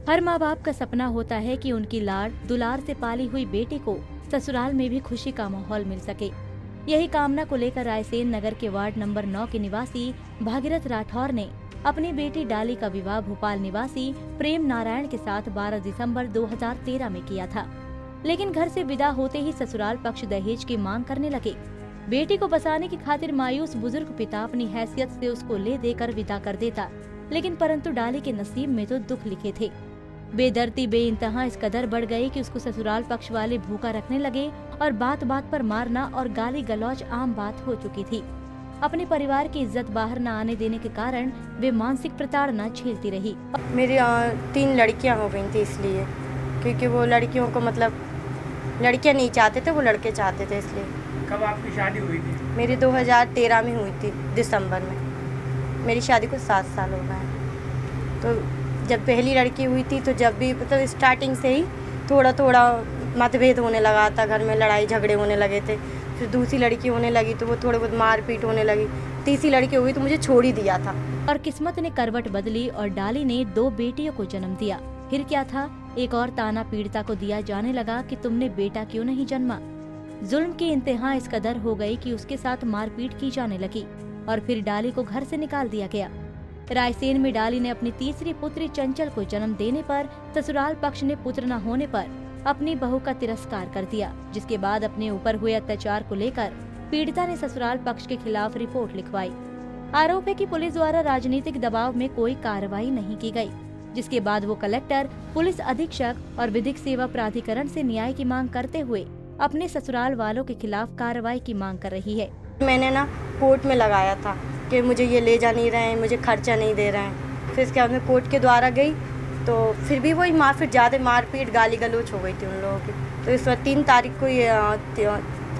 हर माँ बाप का सपना होता है कि उनकी लाड़ दुलार से पाली हुई बेटी को ससुराल में भी खुशी का माहौल मिल सके। यही कामना को लेकर रायसेन नगर के वार्ड नंबर 9 के निवासी भागीरथ राठौर ने अपनी बेटी डाली का विवाह भोपाल निवासी प्रेम नारायण के साथ 12 दिसंबर 2013 में किया था। लेकिन घर से विदा होते ही ससुराल पक्ष दहेज की मांग करने लगे। बेटी को बसाने की खातिर मायूस बुजुर्ग पिता अपनी हैसियत से उसको ले देकर विदा कर देता, लेकिन परंतु डाली के नसीब में तो दुख लिखे थे। बेदर्दी बेइंतहा इस कदर बढ़ गई कि उसको ससुराल पक्ष वाले भूखा रखने लगे और बात बात पर मारना और गाली गलौज आम बात हो चुकी थी। अपने परिवार की इज्जत बाहर न आने देने के कारण वे मानसिक प्रताड़ना झेलती रही। मेरी 3 लड़कियां हो गई थी, इसलिए क्योंकि वो लड़कियों को मतलब लड़कियां नहीं चाहते थे, वो लड़के चाहते थे, इसलिए। कब आपकी शादी हुई थी? मेरी 2013 में हुई थी, दिसंबर में। मेरी शादी को 7 साल हो गए। तो जब पहली लड़की हुई थी तो जब भी मतलब स्टार्टिंग से ही थोड़ा थोड़ा मतभेद होने लगा था, घर में लड़ाई झगड़े होने लगे थे। फिर दूसरी लड़की होने लगी तो वो थोड़े बहुत मारपीट होने लगी। तीसरी लड़की हुई तो मुझे छोड़ ही दिया था। और किस्मत ने करवट बदली और डाली ने 2 बेटियों को जन्म दिया। फिर क्या था, एक और ताना पीड़िता को दिया जाने लगा कि तुमने बेटा क्यों नहीं जन्मा। जुल्म की इंतहा इस कदर हो गई कि उसके साथ मारपीट की जाने लगी और फिर डाली को घर से निकाल दिया गया। रायसेन में डाली ने अपनी तीसरी पुत्री चंचल को जन्म देने पर ससुराल पक्ष ने पुत्र न होने पर अपनी बहू का तिरस्कार कर दिया, जिसके बाद अपने ऊपर हुए अत्याचार को लेकर पीड़िता ने ससुराल पक्ष के खिलाफ रिपोर्ट लिखवाई। आरोप है कि पुलिस द्वारा राजनीतिक दबाव में कोई कार्रवाई नहीं की गई, जिसके बाद वो कलेक्टर, पुलिस अधीक्षक और विधिक सेवा प्राधिकरण से न्याय की मांग करते हुए अपने ससुराल वालों के खिलाफ कार्रवाई की मांग कर रही है। मैंने ना कोर्ट में लगाया था कि मुझे ये ले जा नहीं रहे हैं, मुझे खर्चा नहीं दे रहे हैं। फिर इसके बाद मैं कोर्ट के द्वारा गई तो फिर भी वही फिर ज़्यादा मारपीट गाली गलौज हो गई थी उन लोगों की। तो इस वक्त 3 तारीख को ये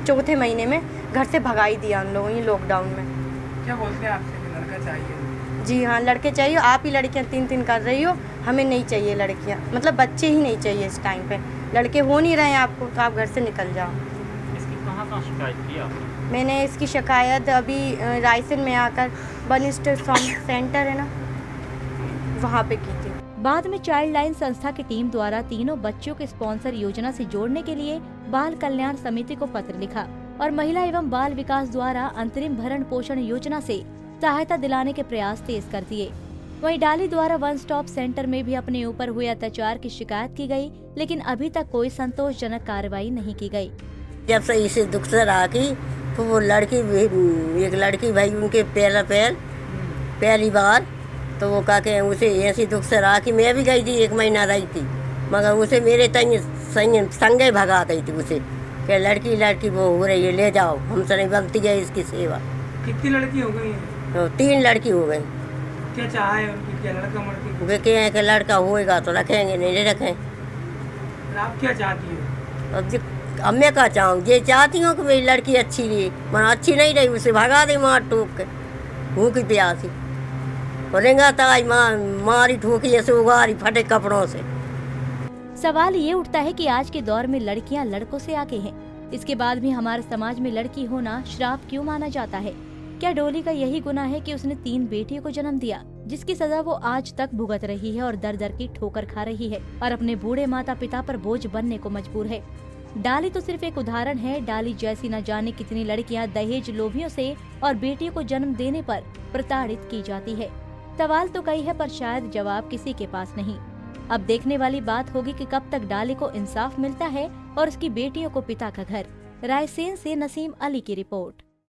चौथे महीने में घर से भगाई दिया उन लोगों ने, लॉकडाउन में। क्या बोलते हैं आपसे कि लड़का चाहिए? जी हाँ, लड़के चाहिए। आप ही लड़कियाँ 3 कर रही हो, हमें नहीं चाहिए लड़कियाँ, मतलब बच्चे ही नहीं चाहिए इस टाइम पे। लड़के हो नहीं रहे हैं आपको तो आप घर से निकल जाओ। इसकी कहाँ शिकायत की आपने? मैंने इसकी शिकायत अभी रायसेन में आकर वन स्टॉप सेंटर है ना, वहाँ पे की थी। बाद में चाइल्ड लाइन संस्था की टीम द्वारा तीनों बच्चों के स्पॉन्सर योजना से जोड़ने के लिए बाल कल्याण समिति को पत्र लिखा और महिला एवं बाल विकास द्वारा अंतरिम भरण पोषण योजना से सहायता दिलाने के प्रयास तेज कर दिए। वहीं डाली द्वारा वन स्टॉप सेंटर में भी अपने ऊपर हुए अत्याचार की शिकायत की गई, लेकिन अभी तक कोई संतोषजनक कार्रवाई नहीं की गई। जब से इसे दुख से रहा की तो वो लड़की, एक लड़की भाई उनके पहली बार तो वो कहा के उसे ऐसी दुख से रहा कि मैं भी गई थी, 1 महीना रही थी, मगर उसे मेरे संगे भगा गई थी उसे कि लड़की वो हो रही है, ले जाओ, हमसे नहीं बनती है इसकी सेवा। कितनी लड़की हो गई? तो 3 लड़की हो गई। क्या चाह है उनकी? क्या लड़का मड़की? वे कहे हैं कि लड़का होएगा तो रखेंगे, नहीं रखें। आप क्या चाहती हो? अब मैं क्या चाहूँ, ये चाहती हूँ कि मेरी लड़की अच्छी रही, मगर अच्छी नहीं रही उसे भगा दे मार ठोक के, भूखी प्यासी रेंगा ताई मारी ठोकी ऐसे उगारी फटे कपड़ों से। सवाल ये उठता है कि आज के दौर में लड़कियां लड़कों से आगे हैं। इसके बाद भी हमारे समाज में लड़की होना श्राप क्यों माना जाता है? क्या डोली का यही गुनाह है कि उसने 3 बेटियों को जन्म दिया, जिसकी सजा वो आज तक भुगत रही है और दर दर की ठोकर खा रही है और अपने बूढ़े माता पिता पर बोझ बनने को मजबूर है? डाली तो सिर्फ एक उदाहरण है। डाली जैसी न जाने कितनी लड़कियां दहेज लोभियों से और बेटियों को जन्म देने पर प्रताड़ित की जाती है। सवाल तो कई है, पर शायद जवाब किसी के पास नहीं। अब देखने वाली बात होगी कि कब तक डाली को इंसाफ मिलता है और उसकी बेटियों को पिता का घर। रायसेन से नसीम अली की रिपोर्ट।